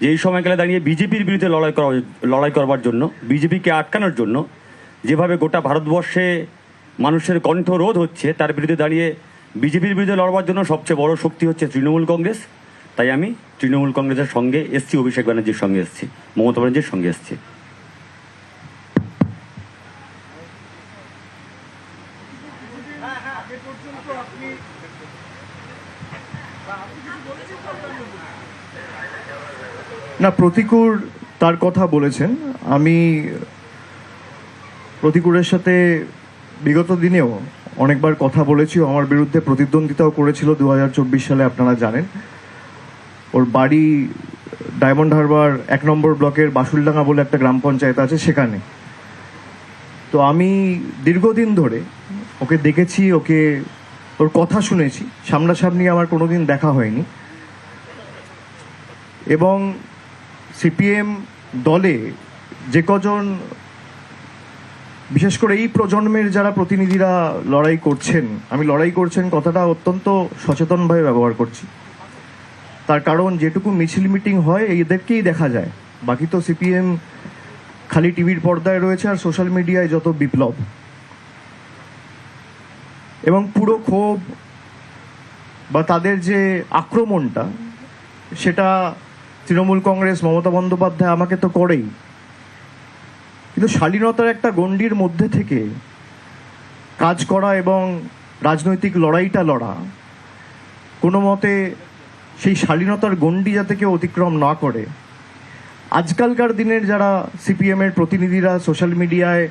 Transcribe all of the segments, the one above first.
যে এই সময়কালে দাঁড়িয়ে বিজেপির বিরুদ্ধে লড়াই করবার জন্য, বিজেপিকে আটকানোর জন্য যেভাবে গোটা ভারতবর্ষে মানুষের কণ্ঠ রোধ হচ্ছে, তার বিরুদ্ধে দাঁড়িয়ে বিজেপির বিরুদ্ধে লড়বার জন্য সবচেয়ে বড় শক্তি হচ্ছে তৃণমূল কংগ্রেস। তাই আমি তৃণমূল কংগ্রেসের সঙ্গে এসছি, অভিষেক ব্যানার্জির সঙ্গে এসছি, মমতা ব্যানার্জির সঙ্গে এসছি। না, প্রতিকূল তার কথা বলেছেন। আমি প্রতিকূলের সাথে বিগত দিনেও অনেকবার কথা বলেছি। আমার বিরুদ্ধে প্রতিদ্বন্দ্বিতাও করেছিল 2024 সালে, আপনারা জানেন। ওর বাড়ি ডায়মন্ড হারবার 1 নম্বর ব্লকের বাসুলডাঙ্গা বলে একটা গ্রাম পঞ্চায়েত আছে, সেখানে। তো আমি দীর্ঘদিন ধরে ওকে দেখেছি, ওর কথা শুনেছি। সামনাসামনি আমার কোনোদিন দেখা হয়নি। এবং সিপিএম দলে যে কজন, বিশেষ করে এই প্রজন্মের যারা প্রতিনিধিরা লড়াই করছেন, আমি লড়াই করছেন কথাটা অত্যন্ত সচেতনভাবে ব্যবহার করছি। তার কারণ যেটুকু মিছিল মিটিং হয় এদেরকেই দেখা যায়, বাকি তো সিপিএম খালি টিভির পর্দায় রয়েছে আর সোশ্যাল মিডিয়ায় যত বিপ্লব। এবং পুরো ক্ষোভ বা তাদের যে আক্রমণটা, সেটা তৃণমূল কংগ্রেস, মমতা বন্দ্যোপাধ্যায় আমাকে তো করেই, কিন্তু শালীনতার একটা গণ্ডির মধ্যে থেকে কাজ করা এবং রাজনৈতিক লড়াইটা লড়া, কোনো মতে সেই শালীনতার গণ্ডি যাতে কেউ অতিক্রম না করে। আজকালকার দিনের যারা সিপিএমের প্রতিনিধিরা সোশ্যাল মিডিয়ায়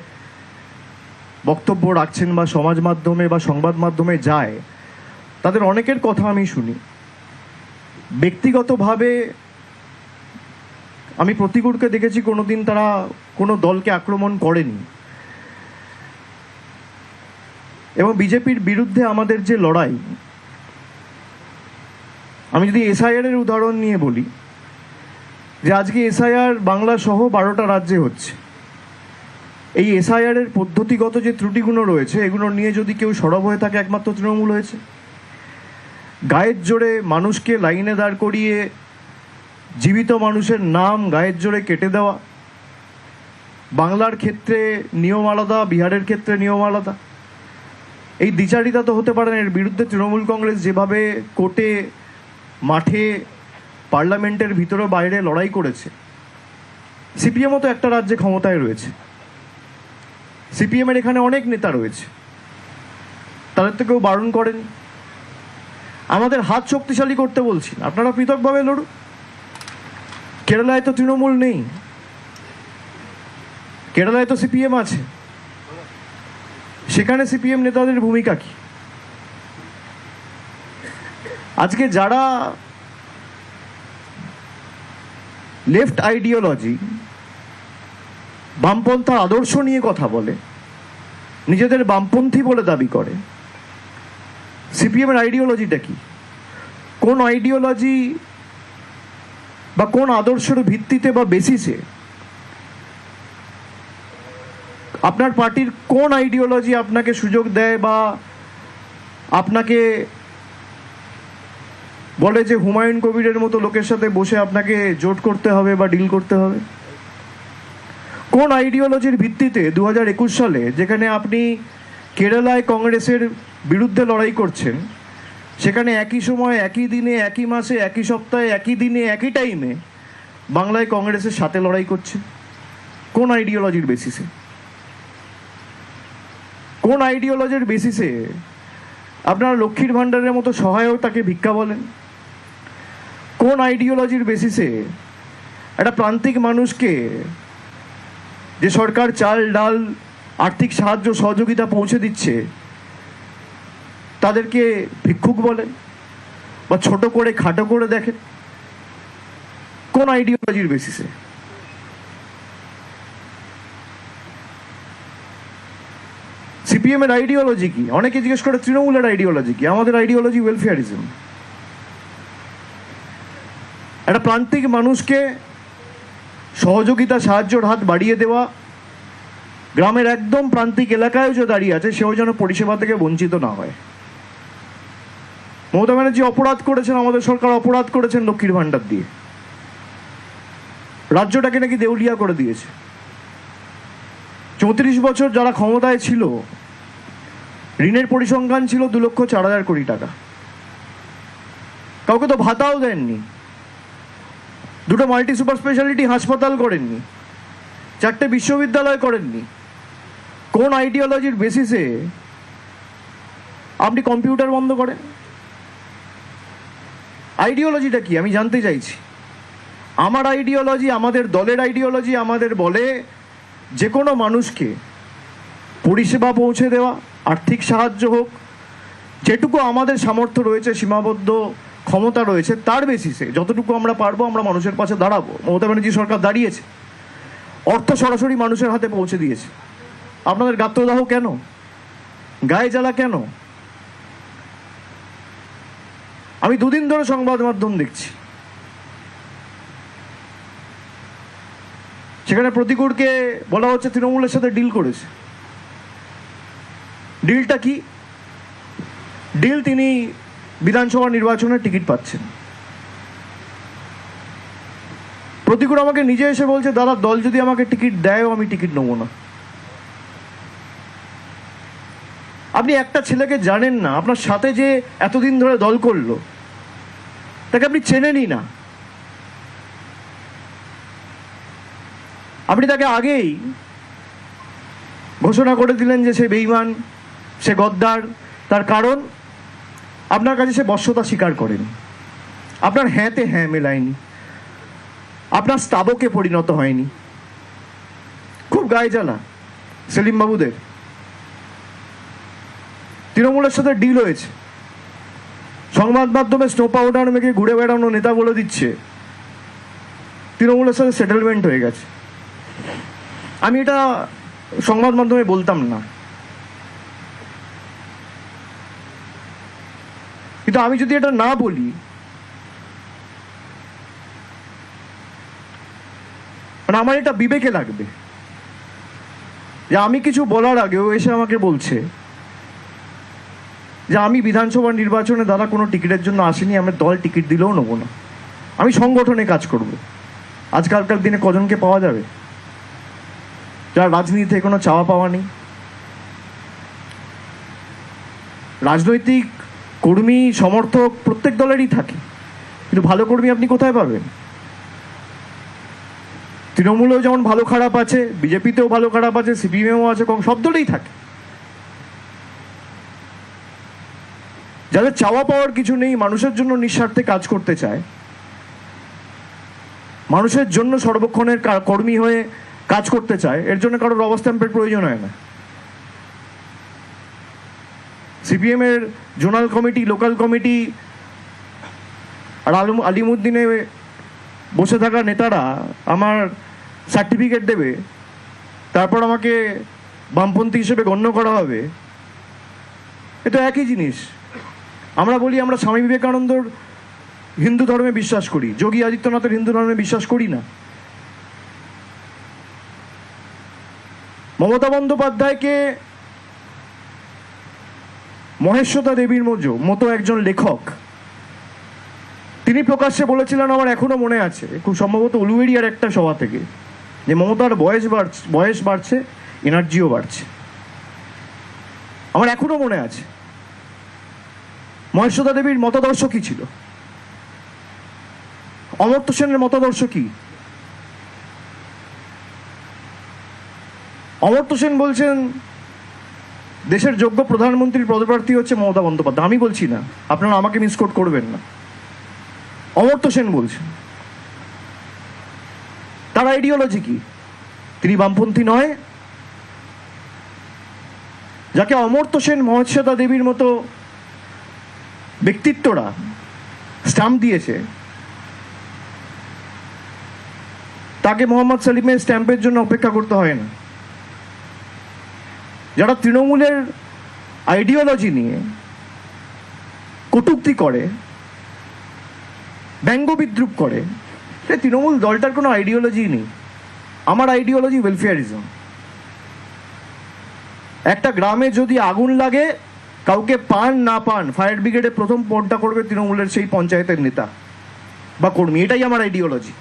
বক্তব্য রাখছেন বা সমাজ মাধ্যমে বা সংবাদ মাধ্যমে যায়, তাদের অনেকের কথা আমি শুনি। ব্যক্তিগতভাবে আমি প্রতিকূলকে দেখেছি কোনোদিন তারা কোনো দলকে আক্রমণ করেনি। এবং বিজেপির বিরুদ্ধে আমাদের যে লড়াই, আমি যদি এসআইআর এর উদাহরণ নিয়ে বলি, যে আজকে এসআইআর বাংলা সহ 12টা রাজ্যে হচ্ছে। এই এসআইআর এর পদ্ধতিগত যে ত্রুটিগুলো রয়েছে, এগুলো নিয়ে যদি কেউ সরব হয়ে থাকে, একমাত্র তৃণমূল হয়েছে। গায়ের জোরে মানুষকে লাইনে দাঁড় করিয়ে জীবিত মানুষের নাম গায়ের জোরে কেটে দেওয়া। বাংলার ক্ষেত্রে নিয়ম আলাদা, বিহারের ক্ষেত্রে নিয়ম আলাদা। এই দ্বিচারিতা তো হতে পারে না। এর বিরুদ্ধে তৃণমূল কংগ্রেস যেভাবে কোর্টে, মাঠে, পার্লামেন্টের ভিতরে বাইরে লড়াই করেছে, সিপিএমও তো একটা রাজ্যে ক্ষমতায় রয়েছে। সিপিএমের এখানে অনেক নেতা রয়েছে, তাদের তো কেউ বারণ করেনি। আমাদের হাত শক্তিশালী করতে বলছি, আপনারা পৃথকভাবে লড়ুন। কেরালায় তো তৃণমূল নেই, কেরালায় তো সিপিএম আছে। সেখানে সিপিএম নেতাদের ভূমিকা কি? আজকে যারা লেফট আইডিওলজি, বামপন্থা আদর্শ নিয়ে কথা বলে, নিজেদের বামপন্থী বলে দাবি করে, সিপিএমের আইডিওলজিটা কি? কোন আইডিওলজি বা কোন আদর্শের ভিত্তিতে বা বেসিসে আপনার পার্টির কোন আইডিওলজি আপনাকে সুযোগ দেয় বা আপনাকে বলে যে হুমায়ুন কবিরের মতো লোকের সাথে বসে আপনাকে জোট করতে হবে বা ডিল করতে হবে? কোন আইডিওলজির ভিত্তিতে 2021 সালে, যেখানে আপনি কেরালায় কংগ্রেসের বিরুদ্ধে লড়াই করছেন, সেখানে একই সময়, একই দিনে, একই মাসে, একই সপ্তাহে, একই দিনে, একই টাইমে বাংলায় কংগ্রেসের সাথে লড়াই করছেন? কোন আইডিওলজির বেসিসে? কোন আইডিওলজির বেসিসে আপনারা লক্ষ্মীর ভাণ্ডারের মতো সহায়তাকে ভিক্ষা বলেন? কোন আইডিওলজির বেসিসে একটা প্রান্তিক মানুষকে, যে সরকার চাল, ডাল, আর্থিক সাহায্য সহযোগিতা পৌঁছে দিচ্ছে, তাদেরকে ভিক্ষুক বলেন বা ছোট করে খাটো করে দেখেন? কোন আইডিওলজির বেসিসে? সিপিএম এর আইডিওলজি কি? অনেকে জিজ্ঞেস করে তৃণমূলের আইডিওলজি কি? আমাদের আইডিওলজি ওয়েলফেয়ারিজম। একটা প্রান্তিক মানুষকে সহযোগিতা, সাহায্যের হাত বাড়িয়ে দেওয়া, গ্রামের একদম প্রান্তিক এলাকায় যে দাঁড়িয়ে আছে সেও যেন পরিষেবা থেকে বঞ্চিত না হয়। মমতা ব্যানার্জি অপরাধ করেছেন, আমাদের সরকার অপরাধ করেছেন লক্ষ্মীর ভাণ্ডার দিয়ে। রাজ্যটাকে নাকি দেউলিয়া করে দিয়েছে। 34 বছর যারা ক্ষমতায় ছিল, ঋণের পরিসংখ্যান ছিল 2,04,000 কোটি টাকা। কাউকে তো ভাতাও দেননি, দুটো মাল্টি সুপার স্পেশালিটি হাসপাতাল করেননি, 4টে বিশ্ববিদ্যালয় করেননি। কোন আইডিওলজির বেসিসে আপনি কম্পিউটার বন্ধ করেন? আইডিওলজিটা কি আমি জানতে চাইছি। আমার আইডিওলজি, আমাদের দলের আইডিওলজি আমাদের বলে যে কোনো মানুষকে পরিষেবা পৌঁছে দেওয়া, আর্থিক সাহায্য হোক, যেটুকু আমাদের সামর্থ্য রয়েছে, সীমাবদ্ধ ক্ষমতা রয়েছে, তার বেসিসে যতটুকু আমরা পারবো আমরা মানুষের পাশে দাঁড়াবো। মমতা ব্যানার্জি সরকার দাঁড়িয়েছে, অর্থ সরাসরি মানুষের হাতে পৌঁছে দিয়েছে। আপনাদের গাত্রদাহ কেন? গায়ে জ্বালা কেন? আমি দুদিন ধরে সংবাদ মাধ্যম দেখছি, সেখানে প্রতিকূলকে বলা হচ্ছে তৃণমূলের সাথে ডিল করেছে। ডিলটা কি? ডিল তিনি বিধানসভা নির্বাচনের টিকিট পাচ্ছেন। প্রতিকূল আমাকে নিজে এসে বলছে, দাদা দল যদি আমাকে টিকিট দেয় আমি টিকিট নেবো না। আপনি একটা ছেলেকে জানেন না, আপনার সাথে যে এতদিন ধরে দল করলো তাকে আপনি চেনেনই না। আপনি তাকে আগেই ঘোষণা করে দিলেন যে সে বেঈমান, সে গদ্দার। তার কারণ আপনার কাছে সে বশ্যতা স্বীকার করেনি, আপনার হ্যাঁতে হ্যাঁ মেলায়নি, আপনার স্তাবকে পরিণত হয়নি। খুব গায়ে জ্বালা সেলিম বাবুদের। তৃণমূলের সাথে ডিল হয়েছে, সংবাদ মাধ্যমে স্নো পাউডার মেখে ঘুরে বেড়ানো নেতা বলে দিচ্ছে তৃণমূলের সাথে সেটেলমেন্ট হয়ে গেছে। আমি এটা সংবাদ মাধ্যমে বলতাম না, কিন্তু আমি যদি এটা না বলি, মানে আমার এটা বিবেকে লাগবে যে আমি কিছু বলার আগেও এসে আমাকে বলছে যে আমি বিধানসভা নির্বাচনে দাদা কোনো টিকিটের জন্য আসিনি, আমি দল টিকিট দিলেও নেবো না, আমি সংগঠনে কাজ করব। আজকালকার দিনে কজনকে পাওয়া যাবে যার রাজনীতিতে কোনো চাওয়া পাওয়া নেই? রাজনৈতিক কর্মী সমর্থক প্রত্যেক দলেরই থাকে, কিন্তু ভালো কর্মী আপনি কোথায় পাবেন? তৃণমূলেও যেমন ভালো খারাপ আছে, বিজেপিতেও ভালো খারাপ আছে, সিপিএমও আছে, সব দলেই থাকে। যাদের চাওয়া পাওয়ার কিছু নেই, মানুষের জন্য নিঃস্বার্থে কাজ করতে চায়, মানুষের জন্য সর্বক্ষণের কর্মী হয়ে কাজ করতে চায়, এর জন্য কারোর রবার স্ট্যাম্পের প্রয়োজন হয় না। সিপিএম এর জোনাল কমিটি, লোকাল কমিটি আর আলিমুদ্দিনে বসে থাকা নেতারা আমার সার্টিফিকেট দেবে, তারপর আমাকে বামপন্থী হিসেবে গণ্য করা হবে। এটা একই জিনিস। আমরা বলি আমরা স্বামী বিবেকানন্দর হিন্দু ধর্মে বিশ্বাস করি, যোগী আদিত্যনাথের হিন্দু ধর্মে বিশ্বাস করি না। মমতা বন্দ্যোপাধ্যায়কে মহেশ্বতা দেবীর মতো একজন লেখক তিনি প্রকাশ্যে বলেছিলেন, আমার এখনো মনে আছে, খুব সম্ভবত উলুবেড়িয়ার একটা সভা থেকে, যে মমতার বয়স বাড়ছে, এনার্জিও বাড়ছে। আমার এখনো মনে আছে। মহেশ্বতা দেবীর মতাদর্শ কি ছিল? অমর্ত্য সেনের মতাদর্শ কি? অমর্ত্য সেন বলছেন দেশের যোগ্য প্রধানমন্ত্রীর পদপ্রার্থী হচ্ছে মমতা বন্দ্যোপাধ্যায়। আমি বলছি না, আপনারা আমাকে মিসকোট করবেন না। অমর্ত্য সেন বলছেন। তার আইডিওলজি কি? তিনি বামপন্থী নয়? যাকে অমর্ত্য সেন, মহেশ্বতা দেবীর মতো ব্যক্তিত্বরা স্ট্যাম্প দিয়েছে, তাকে মোহাম্মদ সেলিমের স্ট্যাম্পের জন্য অপেক্ষা করতে হয় না। যারা তৃণমূলের আইডিওলজি নিয়ে কটূক্তি করে, ব্যঙ্গ বিদ্রুপ করে, সে তৃণমূল দলটার কোনো আইডিওলজি নেই। আমার আইডিওলজি ওয়েলফেয়ারিজম। একটা গ্রামে যদি আগুন লাগে, কাউকে পান না পান, ফায়ার ব্রিগেডে প্রথম ফোনটা করবে তৃণমূলের সেই পঞ্চায়েতের নেতা বা কর্মী। এটাই আমার আইডিওলজি।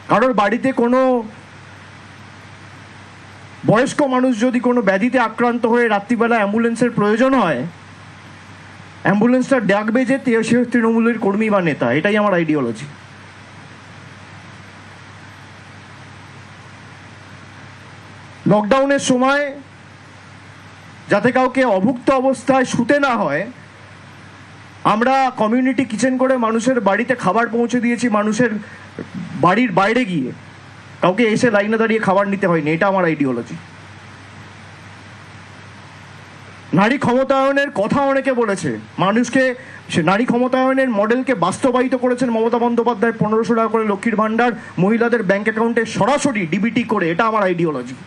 কারোর বাড়িতে কোনো বয়স্ক মানুষ যদি কোনো ব্যাধিতে আক্রান্ত হয়ে রাত্রিবেলা অ্যাম্বুলেন্সের প্রয়োজন হয়, অ্যাম্বুলেন্সটা ডাকবে যে সে তৃণমূলের কর্মী বা নেতা। এটাই আমার আইডিওলজি। লকডাউনের সময় যাতে কাউকে অভুক্ত অবস্থায় শুতে না হয়, আমরা কমিউনিটি কিচেন করে মানুষের বাড়িতে খাবার পৌঁছে দিয়েছি, মানুষের বাড়ির বাইরে গিয়ে কাউকে এসে লাইনে দাঁড়িয়ে খাবার নিতে হয়নি। এটা আমার আইডিওলজি। নারী ক্ষমতায়নের কথা অনেকে বলেছে, মানুষকে সে নারী ক্ষমতায়নের মডেলকে বাস্তবায়িত করেছেন মমতা বন্দ্যোপাধ্যায়। 1500 টাকা করে লক্ষ্মীর ভাণ্ডার মহিলাদের ব্যাংক অ্যাকাউন্টে সরাসরি ডিবিটি করে, এটা আমার আইডিওলজি।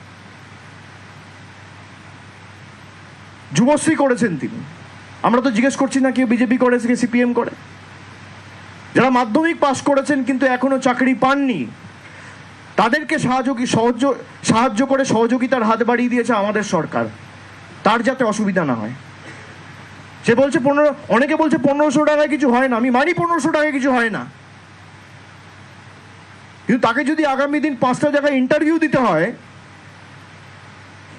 যুবশ্রী করেছেন তিনি। আমরা তো জিজ্ঞেস করছি না কেউ বিজেপি করে কে সিপিএম করে। যারা মাধ্যমিক পাশ করেছেন কিন্তু এখনো চাকরি পাননি, তাদেরকে সাহায্য করে সহযোগিতার হাত বাড়িয়ে দিয়েছে আমাদের সরকার, তার যাতে অসুবিধা না হয়। সে বলছে অনেকে বলছে 1500 টাকায় কিছু হয় না। আমি মানি 1500 টাকায় কিছু হয় না, কিন্তু তাকে যদি আগামী দিন 5টা জায়গায় ইন্টারভিউ দিতে হয়,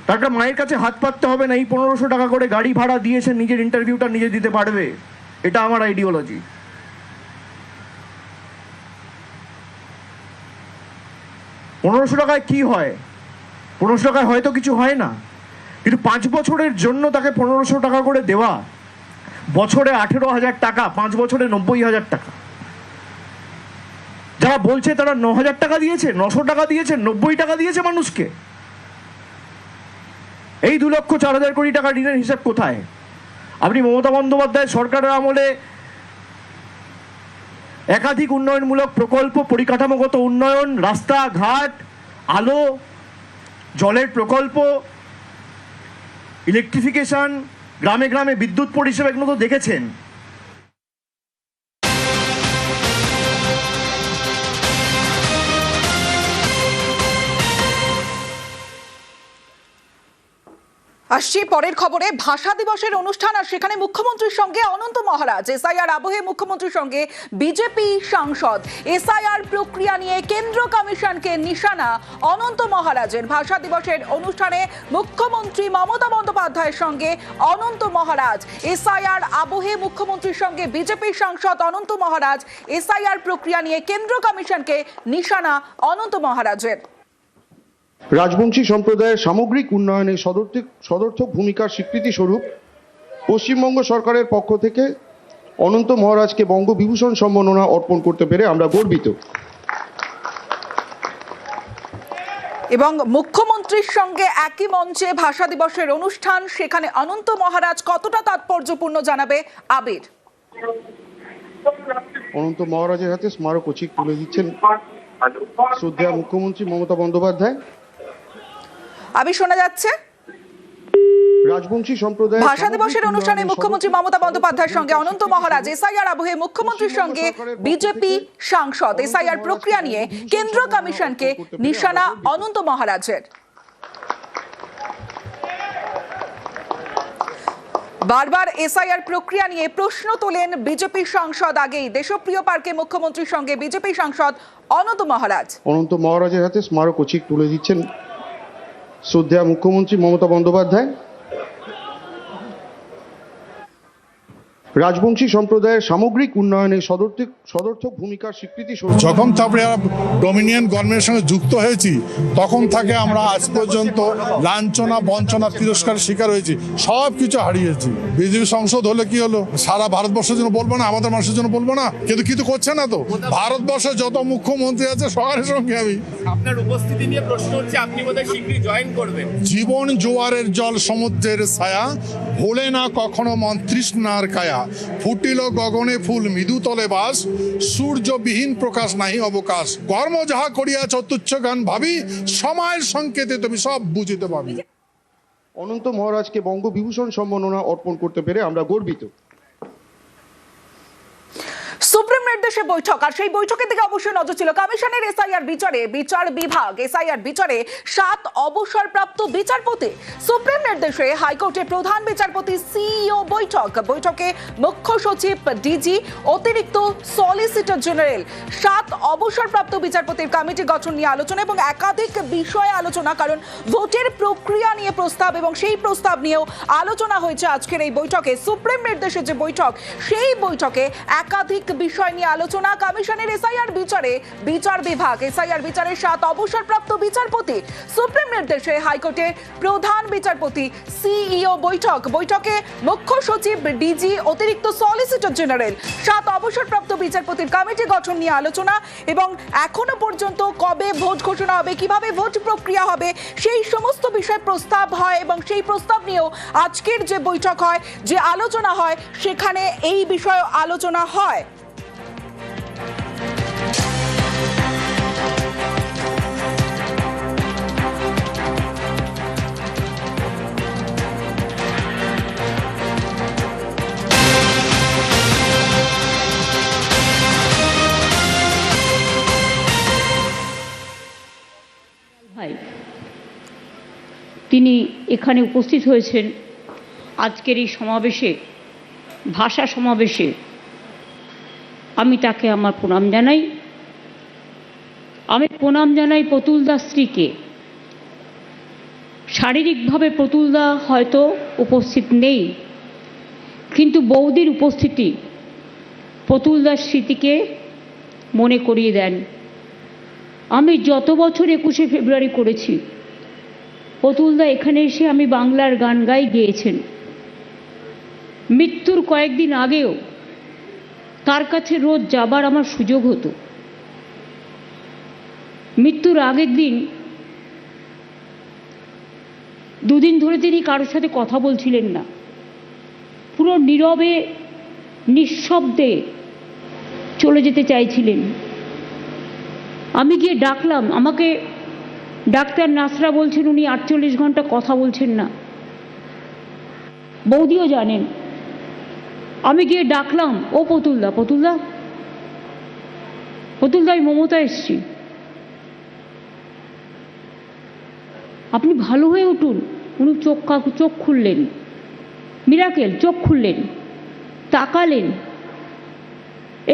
তাকে মায়ের কাছে হাত পাততে হবে না। এই 1500 টাকা করে গাড়ি ভাড়া দিয়েছে, নিজের ইন্টারভিউটা নিজে দিতে পারবে। এটা আমার আইডিওলজি। পনেরোশো টাকায় কি হয়? 1500 টাকায় হয়তো কিছু হয় না, কিন্তু 5 বছরের জন্য তাকে 1500 টাকা করে দেওয়া, বছরে 18,000 টাকা, 5 বছরে 90,000 টাকা। যারা বলছে তারা 9,000 টাকা দিয়েছে, 900 টাকা দিয়েছে, 90 টাকা দিয়েছে মানুষকে। এই 2,04,000 কোটি টাকা ঋণের হিসাব কোথায়? আপনি মমতা বন্দ্যোপাধ্যায় সরকারের আমলে একাধিক উন্নয়নমূলক প্রকল্প, পরিকাঠামোগত উন্নয়ন, রাস্তাঘাট, আলো, জলের প্রকল্প, ইলেকট্রিফিকেশন, গ্রামে গ্রামে বিদ্যুৎ পরিষেবা, এগুলো তো দেখেছেন। আসছি পরের খবরে। ভাষা দিবসের অনুষ্ঠান আর সেখানে মুখ্যমন্ত্রীর সঙ্গে অনন্ত মহারাজ। এসআইআর আবহে মুখ্যমন্ত্রীর সঙ্গে বিজেপি সাংসদ। এসআইআর প্রক্রিয়া নিয়ে কেন্দ্র কমিশনকে নিশানা অনন্ত মহারাজের। ভাষা দিবসের অনুষ্ঠানে মুখ্যমন্ত্রী মমতা বন্দ্যোপাধ্যায়ের সঙ্গে অনন্ত মহারাজ। এসআইআর আবহে মুখ্যমন্ত্রীর সঙ্গে বিজেপি সাংসদ অনন্ত মহারাজ। এসআইআর প্রক্রিয়া নিয়ে কেন্দ্র কমিশনকে নিশানা অনন্ত মহারাজের। রাজবংশী সম্প্রদায়ের সামগ্রিক উন্নয়নে সদর্থক ভূমিকার স্বীকৃতি স্বরূপ পশ্চিমবঙ্গ সরকারের পক্ষ থেকে অনন্ত মহারাজকে বঙ্গবিভূষণ সম্মাননা অর্পণ করতে পেরে আমরা গর্বিত। এবং মুখ্যমন্ত্রীর সঙ্গে একই মঞ্চে ভাষা দিবসের অনুষ্ঠান, সেখানে অনন্ত মহারাজ কতটা তাৎপর্যপূর্ণ জানাবে আবির। অনন্ত মহারাজের হাতে স্মারক ও চিক তুলে দিচ্ছেন শ্রদ্ধেয় মুখ্যমন্ত্রী মমতা বন্দ্যোপাধ্যায়। আবির, শোনা যাচ্ছে? রাজবংশী সম্প্রদায় ভাষা দিবসের অনুষ্ঠানে মুখ্যমন্ত্রী মমতা বন্দ্যোপাধ্যায়ের সঙ্গে অনন্ত মহারাজ। এসআইআর আবহে মুখ্যমন্ত্রীর সঙ্গে বিজেপি সাংসদ। এসআইআর প্রক্রিয়া নিয়ে কেন্দ্র কমিশনকে নিশানা অনন্ত মহারাজের। বারবার এসআইআর প্রক্রিয়া নিয়ে প্রশ্ন তোলেন বিজেপি সাংসদ। আগেই দেশপ্রিয় পার্কে মুখ্যমন্ত্রীর সঙ্গে বিজেপি সাংসদ অনন্ত মহারাজ। অনন্ত মহারাজের হাতে স্মারক ও চিক তুলে দিচ্ছেন শ্রদ্ধেয় মুখ্যমন্ত্রী মমতা বন্দ্যোপাধ্যায়। রাজবংশী সম্প্রদায়ের সামগ্রিক উন্নয়নে সদর্থক ভূমিকার স্বীকৃতি স্বরূপ যখন তারপরে ডমিনিয়ন গভর্নমেন্টের সঙ্গে যুক্ত হয়েছি, তখন থেকে আমরা আজ পর্যন্ত লাঞ্ছনা, বঞ্চনা, তিরস্কারের শিকার হয়েছি, সব কিছু হারিয়েছি। বিজেপি সংসদ হলে কি হলো? সারা ভারতবর্ষের জন্য বলবো না, আমাদের মানুষের জন্য বলবো না, কিন্তু কিছু করছে না তো। ভারতবর্ষে যত মুখ্যমন্ত্রী আছে সবার সঙ্গে আমি আপনার উপস্থিতি নিয়ে প্রশ্ন হচ্ছে, আপনি বোধহয় শীঘ্রই জয়েন করবেন। জীবন জোয়ারের জল সমুদ্রের ছায়া, ভোলে না কখনো মন তৃষ্ণার কায়া, ফুটিল গগনে ফুল মৃদুতলে বাস, সূর্যবিহীন প্রকাশ নাহি অবকাশ, কর্ম যাহা করিয়াছ তুচ্ছ গান ভাবি, সময়ের সংকেতে তুমি সব বুঝিতে পাবি। অনন্ত মহারাজকে বঙ্গবিভূষণ সম্মাননা অর্পণ করতে পেরে আমরা গর্বিত। সুপ্রিম নির্দেশে বৈঠক, আর সেই বৈঠকের দিকে অবশ্যই নজর ছিল কমিশনের। এসআইআর বিচারে বিচার বিভাগ, এসআইআর বিচারে 7 অবসরপ্রাপ্ত বিচারপতি। সুপ্রিম নির্দেশে হাইকোর্টের প্রধান বিচারপতি সিইও বৈঠকে মুখ্য সচিব, ডিজি, অতিরিক্ত সলিসিটর জেনারেল, 7 অবসরপ্রাপ্ত বিচারপতির কমিটি গঠন নিয়ে আলোচনা এবং একাধিক বিষয়ে আলোচনা, কারণ ভোটের প্রক্রিয়া নিয়ে প্রস্তাব এবং সেই প্রস্তাব নিয়েও আলোচনা হয়েছে আজকের এই বৈঠকে। সুপ্রিম নির্দেশে যে বৈঠক, সেই বৈঠকে একাধিক বিষয় নিয়ে আলোচনা। কমিশনের এসআইআর বিচারে বিচার বিভাগ, এসআইআর বিচারে 7 অবসরপ্রাপ্ত বিচারপতি, সুপ্রিম নির্দেশে হাইকোর্টের প্রধান বিচারপতি, সিইও বৈঠকে মুখ্য সচিব, ডিজি, অতিরিক্ত সলিসিটর জেনারেল, 7 অবসরপ্রাপ্ত বিচারপতির কমিটি গঠন নিয়ে আলোচনা এবং এখনো পর্যন্ত কবে ভোট ঘোষণা হবে, কিভাবে ভোট প্রক্রিয়া হবে, সেই সমস্ত বিষয় প্রস্তাব হয় এবং সেই প্রস্তাব নিয়েও আজকের যে বৈঠক হয়, যে আলোচনা হয়, সেখানে এই বিষয়ে আলোচনা হয়। ভাই তিনি এখানে উপস্থিত হয়েছেন আজকের এই সমাবেশে, ভাষা সমাবেশে। আমি তাকে আমার প্রণাম জানাই। আমি প্রণাম জানাই প্রতুলদার স্ত্রীকে। শারীরিকভাবে প্রতুলদা হয়তো উপস্থিত নেই, কিন্তু বৌদির উপস্থিতি প্রতুলদার স্মৃতিকে মনে করিয়ে দেন। আমি যত বছর 21শে ফেব্রুয়ারি করেছি, প্রতুলদা এখানে এসে আমি বাংলার গান গাই গেয়েছেন। মৃত্যুর কয়েকদিন আগেও তার কাছে রোজ যাবার আমার সুযোগ হতো। মৃত্যুর আগের দিন 2 দিন ধরে তিনি কারোর সাথে কথা বলছিলেন না, পুরো নীরবে নিঃশব্দে চলে যেতে চাইছিলেন। আমি গিয়ে ডাকলাম, আমাকে ডাক্তার নাসরা বলছেন উনি 48 ঘন্টা কথা বলছেন না, বৌদিও জানেন। আমি গিয়ে ডাকলাম, ও প্রতুলদা, প্রতুলদা, আমি মমতা এসছি, আপনি ভালো হয়ে উঠুন। উনি চোখ খুললেন, মিরাকেল, চোখ খুললেন, তাকালেন,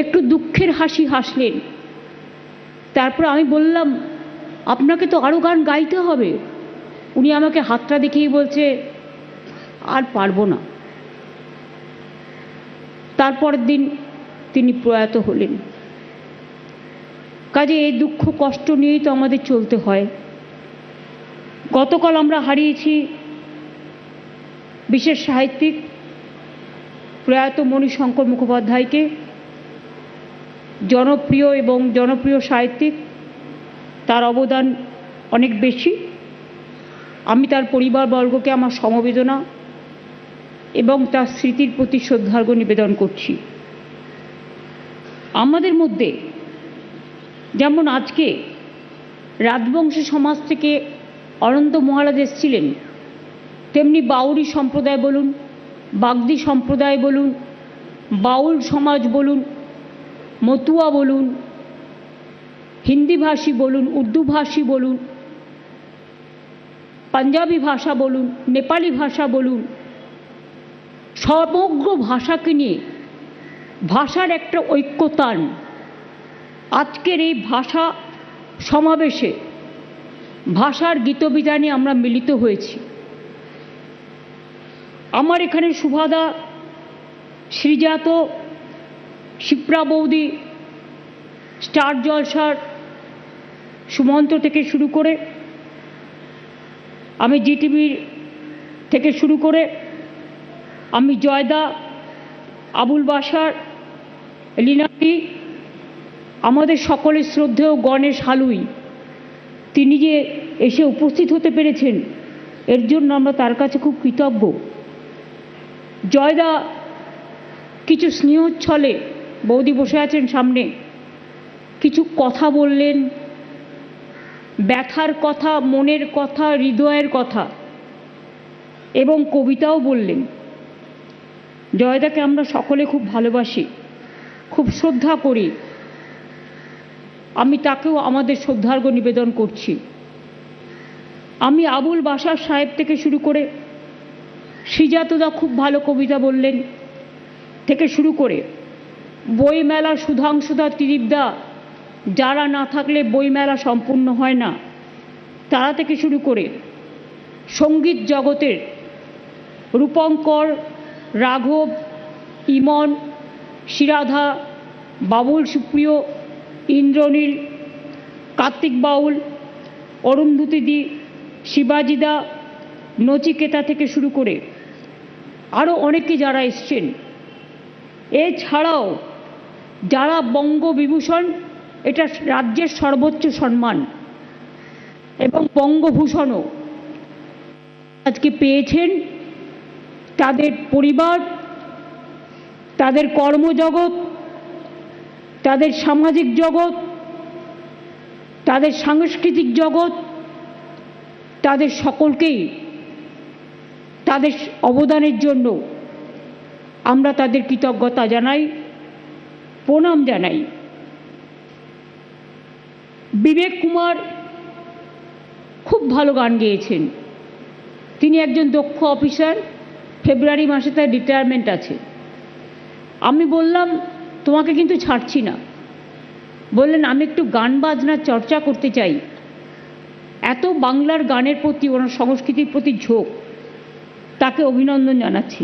একটু দুঃখের হাসি হাসলেন। তারপর আমি বললাম, আপনাকে তো আরও গান গাইতে হবে। উনি আমাকে হাতটা দেখেই বলছে, আর পারবো না। তারপরের দিন তিনি প্রয়াত হলেন। কাজে এই দুঃখ কষ্ট নিয়েই তো আমাদের চলতে হয়। গতকাল আমরা হারিয়েছি বিশেষ সাহিত্যিক প্রয়াত মণিশঙ্কর মুখোপাধ্যায়কে, জনপ্রিয় সাহিত্যিক। তার অবদান অনেক বেশি। আমি তার পরিবারবর্গকে আমার সমবেদনা এবং তার স্মৃতির প্রতি শ্রদ্ধার্ঘ্য নিবেদন করছি। আমাদের মধ্যে যেমন আজকে রাজবংশী সমাজ থেকে অনন্ত মহারাজ এসেছিলেন, তেমনি বাউরি সম্প্রদায় বলুন, বাগদি সম্প্রদায় বলুন, বাউল সমাজ বলুন, মতুয়া বলুন, হিন্দিভাষী বলুন, উর্দুভাষী বলুন, পাঞ্জাবি ভাষা বলুন, নেপালি ভাষা বলুন, সমগ্র ভাষাকে নিয়ে ভাষার একটা ঐক্যতান আজকের এই ভাষা সমাবেশে ভাষার গীতবিতানে আমরা মিলিত হয়েছি। আমার এখানে সুভাদা, শ্রীজাত, শিপ্রা বৌদি, স্টার জলসার সুমন্ত থেকে শুরু করে, আমি জিটিভির থেকে শুরু করে, আমি জয়দা, আবুল বাসার, লীনাদি, আমাদের সকলের শ্রদ্ধেয় গণেশ হালুই, তিনি যে এসে উপস্থিত হতে পেরেছেন এর জন্য আমরা তার কাছে খুব কৃতজ্ঞ। জয়দা কিছু স্নেহচ্ছলে, বৌদি বসে আছেন সামনে, কিছু কথা বললেন, ব্যথার কথা, মনের কথা, হৃদয়ের কথা এবং কবিতাও বললেন। জয়দাকে আমরা সকলে খুব ভালোবাসি, খুব শ্রদ্ধা করি। আমি তাকেও আমাদের শ্রদ্ধার্ঘ্য নিবেদন করছি। আমি আবুল বাসার সাহেব থেকে শুরু করে শ্রীজাতদা খুব ভালো কবিতা বললেন থেকে শুরু করে বইমেলা সুধাংশুদা ত্রিদীপদা, যারা না থাকলে বইমেলা সম্পূর্ণ হয় না, তারা থেকে শুরু করে সঙ্গীত জগতের রূপঙ্কর, রাঘব, ইমন, শিরাধা, বাবুল সুপ্রিয়, ইন্দ্রনীল, কার্তিক বাউল, অরুন্ধতিদি, শিবাজিদা, নচিকেতা থেকে শুরু করে আরও অনেকে যারা এসছেন, এছাড়াও যারা বঙ্গবিভূষণ, এটা রাজ্যের সর্বোচ্চ সম্মান, এবং বঙ্গভূষণও আজকে পেয়েছেন, তাদের পরিবার, তাদের কর্মজগৎ, তাদের সামাজিক জগৎ, তাদের সাংস্কৃতিক জগৎ, তাদের সকলকেই তাদের অবদানের জন্য আমরা তাদের কৃতজ্ঞতা জানাই, প্রণাম জানাই। বিবেক কুমার খুব ভালো গান গেয়েছেন, তিনি একজন দক্ষ অফিসার, ফেব্রুয়ারি মাসে তার রিটায়ারমেন্ট আছে। আমি বললাম তোমাকে কিন্তু ছাড়ছি না, বললেন আমি একটু গান বাজনার চর্চা করতে চাই। এত বাংলার গানের প্রতি, ওনার সংস্কৃতির প্রতি ঝোঁক, তাকে অভিনন্দন জানাচ্ছি।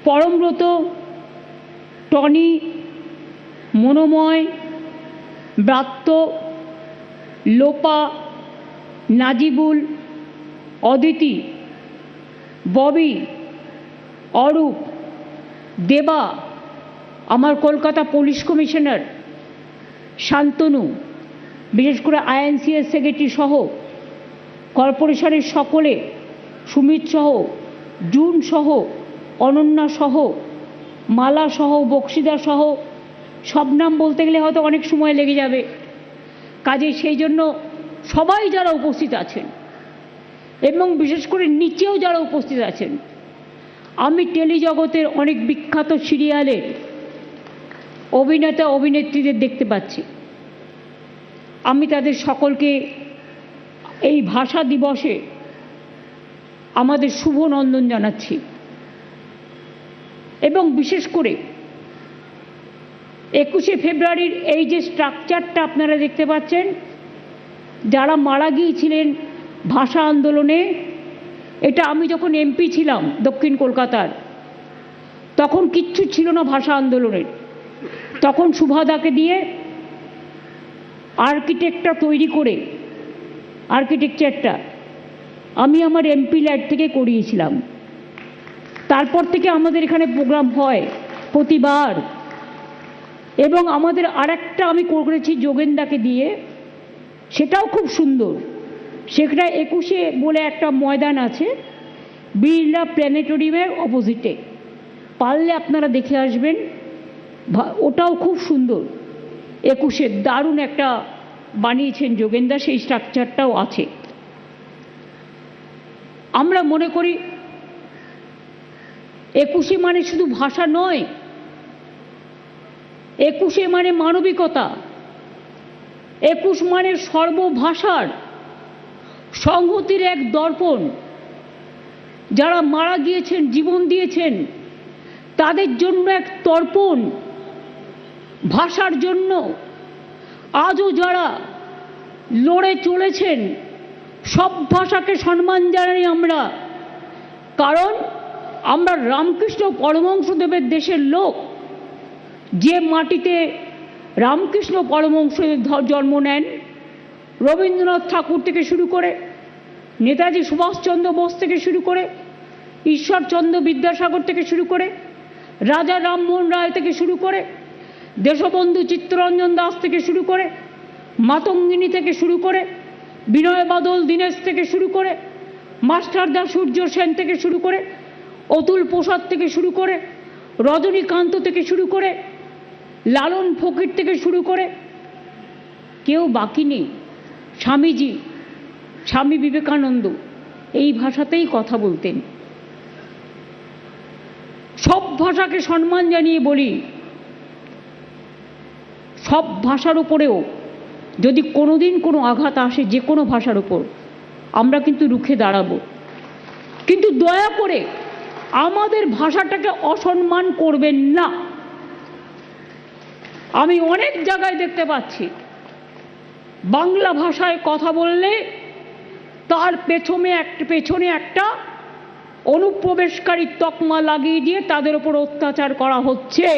পরমব্রত, টনি, মনোময়, ব্রাত্য, লোপা, নাজিবুল, অদিতি, ববি, অরূপ, দেবা, আমার কলকাতা পুলিশ কমিশনার, শান্তনু, বিশেষ করে আইএনসিএস সেক্রেটারি সহ কর্পোরেশনের সকলে, সুমিত সহ, জুন সহ, অনন্যা সহ, মালা সহ, বক্সিদা সহ, সব নাম বলতে গেলে হয়তো অনেক সময় লেগে যাবে, কাজে সেই জন্য সবাই যারা উপস্থিত আছেন এবং বিশেষ করে নিচেও যারা উপস্থিত আছেন, আমি টেলিজগতের অনেক বিখ্যাত সিরিয়ালের অভিনেতা অভিনেত্রীদের দেখতে পাচ্ছি। আমি তাদের সকলকে এই ভাষা দিবসে আমাদের শুভ নন্দন জানাচ্ছি। এবং বিশেষ করে 21শে ফেব্রুয়ারির এই যে স্ট্রাকচারটা আপনারা দেখতে পাচ্ছেন, যারা মারা গিয়েছিলেন ভাষা আন্দোলনে, এটা আমি যখন এমপি ছিলাম দক্ষিণ কলকাতার, তখন কিচ্ছু ছিল না ভাষা আন্দোলনের। তখন সুভাদাকে দিয়ে আর্কিটেক্টটা তৈরি করে, আর্কিটেকচারটা আমি আমার এমপি ল্যাড থেকে করিয়েছিলাম। তারপর থেকে আমাদের এখানে প্রোগ্রাম হয় প্রতিবার, এবং আমাদের আরেকটা আমি করেছি যোগেন্দাকে দিয়ে, সেটাও খুব সুন্দর। সেটা 21শে বলে একটা ময়দান আছে বিড়লা প্ল্যানেটোরিয়ামের অপোজিটে, পারলে আপনারা দেখে আসবেন, ওটাও খুব সুন্দর। 21শে দারুণ একটা বানিয়েছেন যোগেন্দা, সেই স্ট্রাকচারটাও আছে। আমরা মনে করি 21শে মানে শুধু ভাষা নয়, 21শে মানে মানবিকতা, 21 মানে সর্বভাষার সংহতির এক দর্পণ। যারা মারা গিয়েছেন, জীবন দিয়েছেন, তাদের জন্য এক তর্পণ, ভাষার জন্য আজও যারা লড়ে চলেছেন, সব ভাষাকে সম্মান জানাই আমরা। কারণ আমরা রামকৃষ্ণ পরমহংসদেবের দেশের লোক, যে মাটিতে রামকৃষ্ণ পরমহংসদেব জন্ম নেন, রবীন্দ্রনাথ ঠাকুর থেকে শুরু করে, নেতাজি সুভাষচন্দ্র বোস থেকে শুরু করে, ঈশ্বরচন্দ্র বিদ্যাসাগর থেকে শুরু করে, রাজা রামমোহন রায় থেকে শুরু করে, দেশবন্ধু চিত্তরঞ্জন দাস থেকে শুরু করে, মাতঙ্গিনী থেকে শুরু করে, বিনয় বাদল দীনেশ থেকে শুরু করে, মাস্টারদা সূর্য সেন থেকে শুরু করে, অতুল প্রসাদ থেকে শুরু করে, রজনীকান্ত থেকে শুরু করে, লালন ফকির থেকে শুরু করে, কেউ বাকি নেই। স্বামীজি, স্বামী বিবেকানন্দ এই ভাষাতেই কথা বলতেন। সব ভাষাকে সম্মান জানিয়ে বলি, সব ভাষার উপরেও যদি কোনোদিন কোনো আঘাত আসে, যে কোনো ভাষার উপর, আমরা কিন্তু রুখে দাঁড়াবো। কিন্তু দয়া করে আমাদের ভাষাটাকে অসম্মান করবেন না। আমি অনেক জায়গায় দেখতে পাচ্ছি বাংলা ভাষায় কথা বললে তার পেছনে একটা অনুপ্রবেশকারী তকমা লাগিয়ে দিয়ে তাদের উপর অত্যাচার করা হচ্ছে।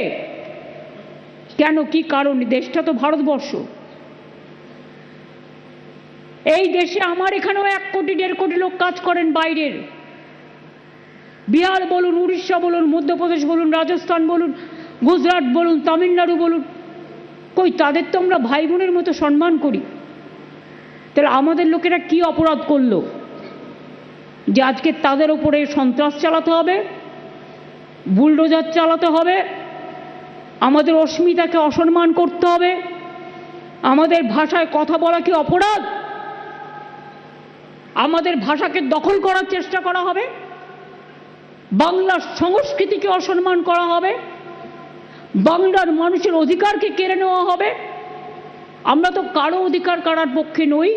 কেন, কি কারণ? দেশটা তো ভারতবর্ষ। এই দেশে আমার এখানেও 1 কোটি 1.5 কোটি লোক কাজ করেন বাইরের। বিহার বলুন, উড়িষ্যা বলুন, মধ্যপ্রদেশ বলুন, রাজস্থান বলুন, গুজরাট বলুন, তামিলনাড়ু বলুন, কই তাদের তো আমরা ভাই বোনের মতো সম্মান করি। তাহলে আমাদের লোকেরা কি অপরাধ করলো যে আজকে তাদের উপরে সন্ত্রাস চালাতে হবে, বুলডোজার চালাতে হবে, আমাদের অস্মিতাকে অসম্মান করতে হবে, আমাদের ভাষায় কথা বলা কি অপরাধ? আমাদের ভাষাকে দখল করার চেষ্টা করা হবে, বাংলার সংস্কৃতিকে অসম্মান করা হবে, বাংলার মানুষের অধিকারকে কেড়ে নেওয়া হবে। আমরা তো কারো অধিকার কাড়ার পক্ষে নই,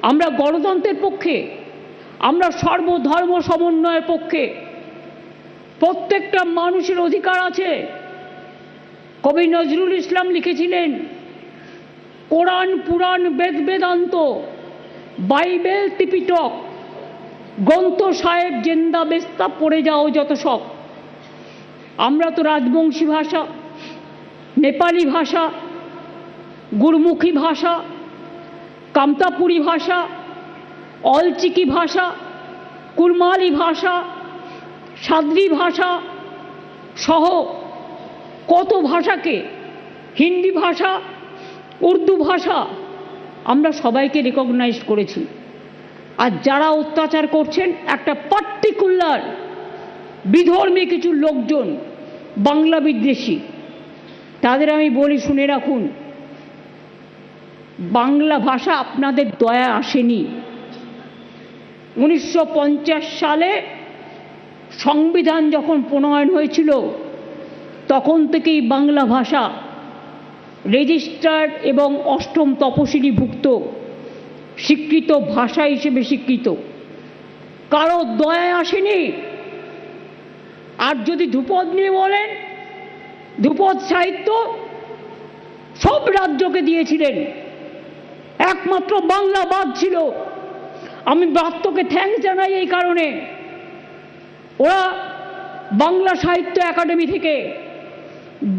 আমরা গণতন্ত্রের পক্ষে, আমরা সর্বধর্ম সমন্বয়ের পক্ষে। প্রত্যেকটা মানুষের অধিকার আছে। কবি নজরুল ইসলাম লিখেছিলেন, কোরআন পুরাণ বেদ বেদান্ত বাইবেল ত্রিপিটক গ্রন্থ সাহেব জেন্দা বেস্তা পড়ে যাও যত সব। আমরা তো রাজবংশী ভাষা, নেপালি ভাষা, গুরমুখী ভাষা, কামতাপুরী ভাষা, অলচিকি ভাষা, কুরমালি ভাষা, সাদ্রি ভাষা সহ কত ভাষাকে, হিন্দি ভাষা, উর্দু ভাষা আমরা সবাইকে রেকগনাইজ করেছি। আর যারা অত্যাচার করছেন একটা পার্টিকুলার বিধর্মী কিছু লোকজন, বাংলা বিদ্বেষী, তাদের আমি বলি শুনে রাখুন, বাংলা ভাষা আপনাদের দয়া আসেনি। 1950 সালে সংবিধান যখন প্রণয়ন হয়েছিল তখন থেকেই বাংলা ভাষা রেজিস্টার্ড এবং 8ম তপশিলিভুক্ত স্বীকৃত ভাষা হিসেবে স্বীকৃত। কারো দয়া আসেনি। আর যদি ধ্রুপদ নিয়ে বলেন, ধ্রুপদ সাহিত্য সব রাজ্যকে দিয়েছিলেন, একমাত্র বাংলা বাদ ছিল। আমি ব্রাত্যকে থ্যাঙ্কস জানাই এই কারণে, ওরা বাংলা সাহিত্য একাডেমি থেকে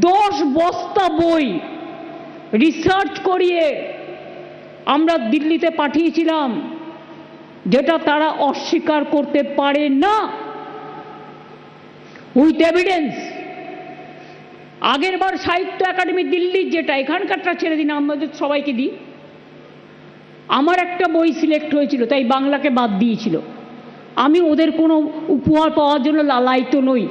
10 বস্তা বই রিসার্চ করিয়ে আমরা দিল্লিতে পাঠিয়েছিলাম, যেটা তারা অস্বীকার করতে পারে না, উইথ এভিডেন্স। আগের বার সাহিত্য একাডেমি দিল্লির, যেটা এখানকারটা ছেড়ে দিন, আমাদের সবাইকে দিই, আমার একটা বই সিলেক্ট হয়েছিল, তাই বাংলাকে বাদ দিয়েছিল। আমি ওদের কোনো উপহার পাওয়ার জন্য লালায়িত নই।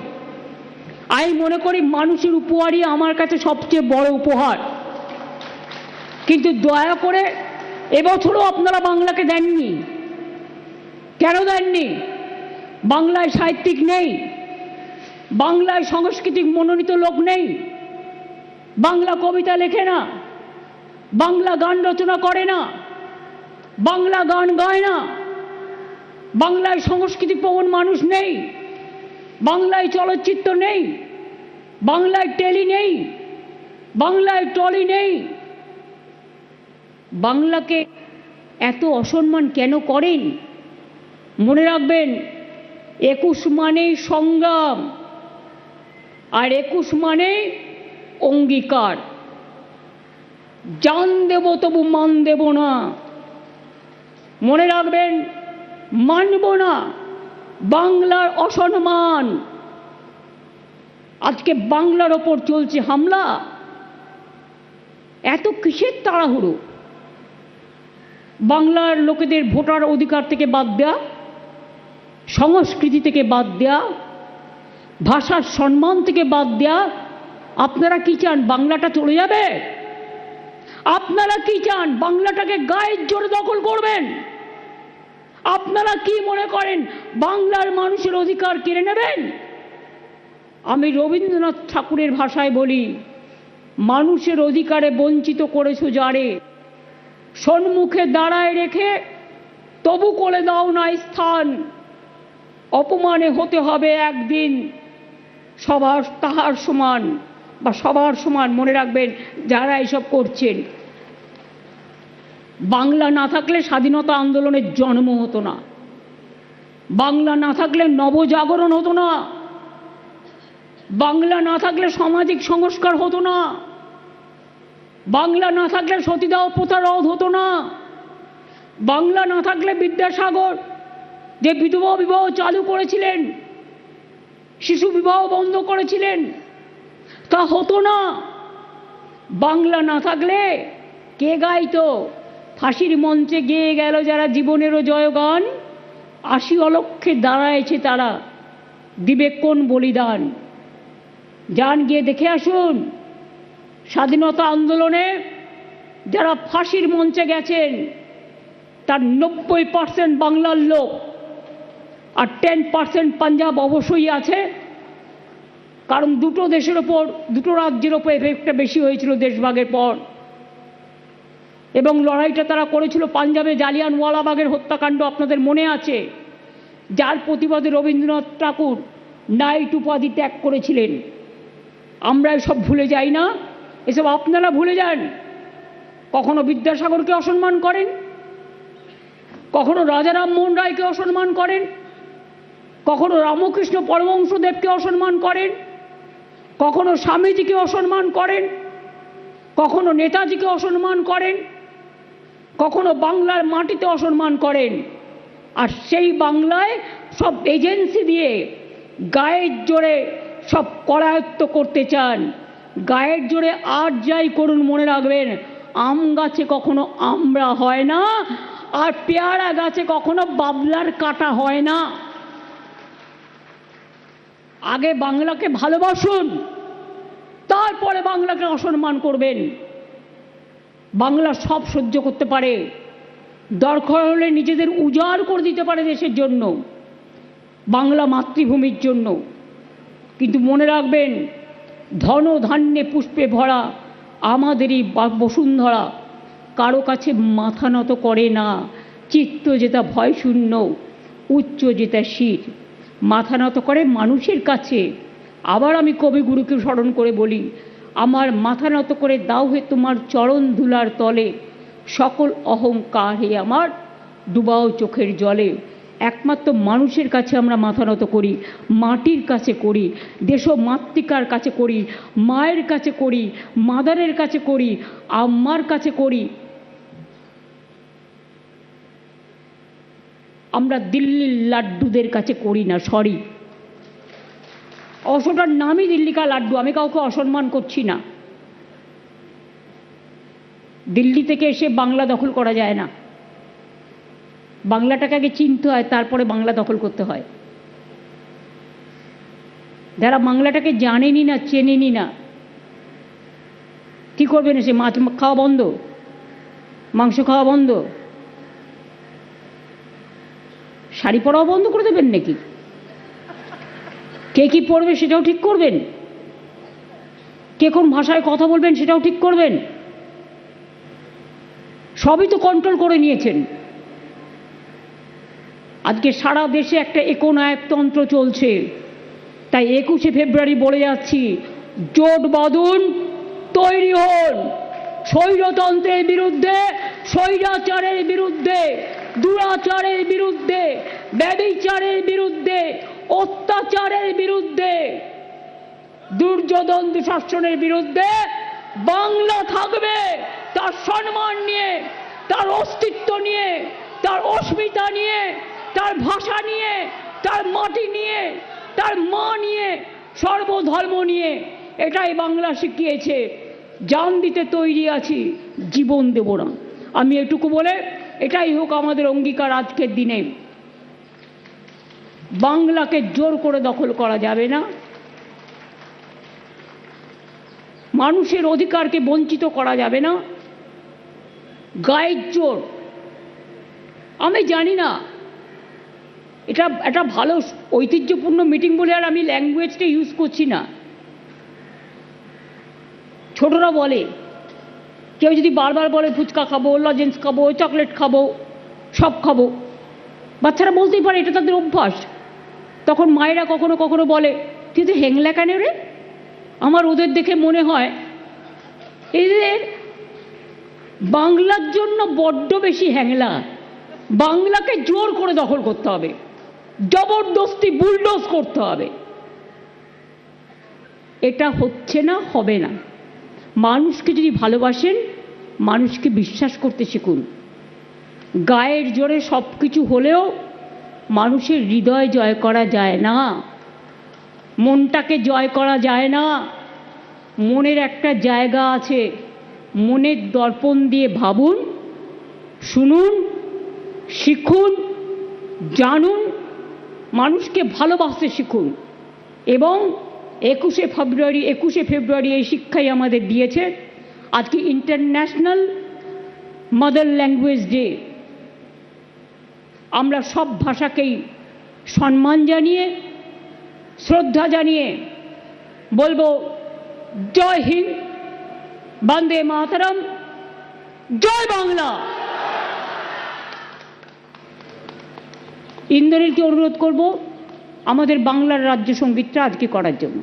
আমি মনে করি মানুষের উপহারই আমার কাছে সবচেয়ে বড় উপহার। কিন্তু দয়া করে এবছরও আপনারা বাংলাকে দেননি। কেন দেননি? বাংলায় সাহিত্যিক নেই, বাংলায় সাংস্কৃতিক মনোনীত লোক নেই, বাংলা কবিতা লেখে না, বাংলা গান রচনা করে না, বাংলা গান গায় না, বাংলায় সংস্কৃতি প্রবণ মানুষ নেই, বাংলায় চলচ্চিত্র নেই, বাংলায় টেলি নেই, বাংলায় টলি নেই। বাংলাকে এত অসম্মান কেন করেন? মনে রাখবেন, 21 মানেই সংগ্রাম, আর 21 মানে অঙ্গীকার। জান দেব তবু মান দেব না। মনে রাখবেন, মানব না বাংলার অসম্মান। আজকে বাংলার ওপর চলছে হামলা। এত কিসের তাড়াহুড়ো? বাংলার লোকেদের ভোটার অধিকার থেকে বাদ দেয়া, সংস্কৃতি থেকে বাদ দেয়া, ভাষার সম্মান থেকে বাদ দেয়া। আপনারা কি চান বাংলাটা চলে যাবে? আপনারা কি চান বাংলাটাকে গায়ের জোরে দখল করবেন? আপনারা কি মনে করেন বাংলার মানুষের অধিকার কেড়ে নেবেন? আমি রবীন্দ্রনাথ ঠাকুরের ভাষায় বলি, মানুষের অধিকারে বঞ্চিত করেছো যারে, সম্মুখে দাঁড়ায় রেখে তবু করে দাও না স্থান। অপমানে হতে হবে একদিন সবার তাহার সমান বা সবার সমান। মনে রাখবেন যারা এসব করছেন, বাংলা না থাকলে স্বাধীনতা আন্দোলনের জন্ম হতো না, বাংলা না থাকলে নবজাগরণ হতো না, বাংলা না থাকলে সামাজিক সংস্কার হতো না, বাংলা না থাকলে সতীদাহ প্রথা রোধ হতো না, বাংলা না থাকলে বিদ্যাসাগর যে বিধবা বিবাহ চালু করেছিলেন, শিশু বিবাহ বন্ধ করেছিলেন, তা হতো না। বাংলা না থাকলে কে গাইতো? ফাঁসির মঞ্চে গেয়ে গেল যারা জীবনেরও জয়গান, ৮০ অলক্ষে দাঁড়ায়ছে তারা, দিবে কোন বলিদান। যান গিয়ে দেখে আসুন স্বাধীনতা আন্দোলনে যারা ফাঁসির মঞ্চে গেছেন তার ৯০% বাংলার লোক, আর 10% পাঞ্জাব অবশ্যই আছে, কারণ দুটো দেশের ওপর, দুটো রাজ্যের ওপর এফেক্টটা বেশি হয়েছিল দেশভাগের পর। এবং লড়াইটা তারা করেছিল পাঞ্জাবে জালিয়ানওয়ালাবাগের হত্যাকাণ্ড আপনাদের মনে আছে, যার প্রতিবাদে রবীন্দ্রনাথ ঠাকুর নাইট উপাধি ত্যাগ করেছিলেন। আমরা এসব ভুলে যাই না, এসব আপনারা ভুলে যান। কখনো বিদ্যাসাগরকে অসম্মান করেন, কখনো রাজা রামমোহন রায়কে অসম্মান করেন, কখনো রামকৃষ্ণ পরমহংসদেবকে অসম্মান করেন, কখনো স্বামীজিকে অসম্মান করেন, কখনো নেতাজিকে অসম্মান করেন, কখনো বাংলার মাটিতে অসম্মান করেন। আর সেই বাংলায় সব এজেন্সি দিয়ে গায়ের জোরে সব করায়ত্ত করতে চান। গায়ের জোরে আর যাই করুন, মনে রাখবেন আম গাছে কখনো আমড়া হয় না, আর পেয়ারা গাছে কখনো বাবলার কাটা হয় না। আগে বাংলাকে ভালোবাসুন, তারপরে বাংলাকে অসম্মান করবেন। বাংলা সব সহ্য করতে পারে, দরকার হলে নিজেদের উজাড় করে দিতে পারে দেশের জন্য, বাংলা মাতৃভূমির জন্য। কিন্তু মনে রাখবেন ধন ধান্যে পুষ্পে ভরা আমাদেরই বসুন্ধরা কারো কাছে মাথা নত করে না। চিত্ত যেটা ভয় শূন্য, উচ্চ যেটা শির, মাথা নত করে মানুষের কাছে। আবার আমি কবিগুরুকে স্মরণ করে বলি, আমার মাথা নত করে দাও হে তোমার চরণ ধুলার তলে, সকল অহংকার হে আমার ডুবাও চোখের জলে। একমাত্র মানুষের কাছে আমরা মাথা নত করি, মাটির কাছে করি, দেশ মাতৃকার কাছে করি, মায়ের কাছে করি, মাদারের কাছে করি, আম্মার কাছে করি। আমরা দিল্লির লাড্ডুদের কাছে করি না। সরি, অবশ্যটার নামই দিল্লিকা লাড্ডু, আমি কাউকে অসম্মান করছি না। দিল্লি থেকে এসে বাংলা দখল করা যায় না, বাংলাটাকে আগে চিনতে হয়, তারপরে বাংলা দখল করতে হয়। যারা বাংলাটাকে জানেনি না, চেনেনি না, কি করবেন? এসে মাছ খাওয়া বন্ধ, মাংস খাওয়া বন্ধ, শাড়ি পরাও বন্ধ করে দেবেন নাকি? কে কি পড়বে সেটাও ঠিক করবেন, কে কোন ভাষায় কথা বলবেন সেটাও ঠিক করবেন। সবই তো কন্ট্রোল করে নিয়েছেন। আজকে সারা দেশে একটা একনায়কতন্ত্র চলছে। তাই 21শে ফেব্রুয়ারি বলে যাচ্ছি, জোট বাঁধুন, তৈরি হন স্বৈরতন্ত্রের বিরুদ্ধে, স্বৈরাচারের বিরুদ্ধে, দুরাচারের বিরুদ্ধে, ব্যভিচারের বিরুদ্ধে, অত্যাচারের বিরুদ্ধে, দুর্যোধন দুঃশাসনের বিরুদ্ধে। বাংলা থাকবে তার সম্মান নিয়ে, তার অস্তিত্ব নিয়ে, তার অস্মিতা নিয়ে, তার ভাষা নিয়ে, তার মাটি নিয়ে, তার মা নিয়ে, সর্বধর্ম নিয়ে। এটাই বাংলা শিখিয়েছে। জান দিতে তৈরি আছি, জীবন দেব না। আমি এটুকু বলে, এটাই হোক আমাদের অঙ্গীকার আজকের দিনে। বাংলাকে জোর করে দখল করা যাবে না, মানুষের অধিকারকে বঞ্চিত করা যাবে না। গায়ের জোর, আমি জানি না এটা একটা ভালো ঐতিহ্যপূর্ণ মিটিং বলে আর আমি ল্যাঙ্গুয়েজটা ইউজ করছি না। ছোটরা বলে, কেউ যদি বারবার বলে ফুচকা খাবো, লজেন্স খাবো, চকলেট খাবো, সব খাবো, বাচ্চারা বলতেই পারে, এটা তাদের অভ্যাস। তখন মায়েরা কখনো কখনো বলে তুই তো হেংলা কেন রে? আমার ওদের দেখে মনে হয় এদের বাংলার জন্য বড্ড বেশি হ্যাংলা। বাংলাকে জোর করে দখল করতে হবে, জবরদস্তি বুলডোজ করতে হবে। এটা হচ্ছে না, হবে না। মানুষকে যদি ভালোবাসেন, মানুষকে বিশ্বাস করতে শিখুন। গায়ের জোরে সব কিছু হলেও মানুষের হৃদয় জয় করা যায় না, মনটাকে জয় করা যায় না। মনের একটা জায়গা আছে, মনের দর্পণ দিয়ে ভাবুন, শুনুন, শিখুন, জানুন, মানুষকে ভালোবাসতে শিখুন। এবং 21শে ফেব্রুয়ারি এই শিক্ষাই আমাদের দিয়েছে। আজকে ইন্টারন্যাশনাল মাদার ল্যাঙ্গুয়েজ ডে। আমরা সব ভাষাকেই সম্মান জানিয়ে, শ্রদ্ধা জানিয়ে বলবো জয় হিন্দ, বন্দে মাতরম, জয় বাংলা। ইন্দ্রনীলকে অনুরোধ করব আমাদের বাংলার রাজ্য সঙ্গীতটা আজকে করার জন্য,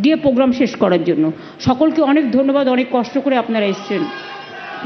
দিয়ে প্রোগ্রাম শেষ করার জন্য। সকলকে অনেক ধন্যবাদ, অনেক কষ্ট করে আপনারা এসেছেন।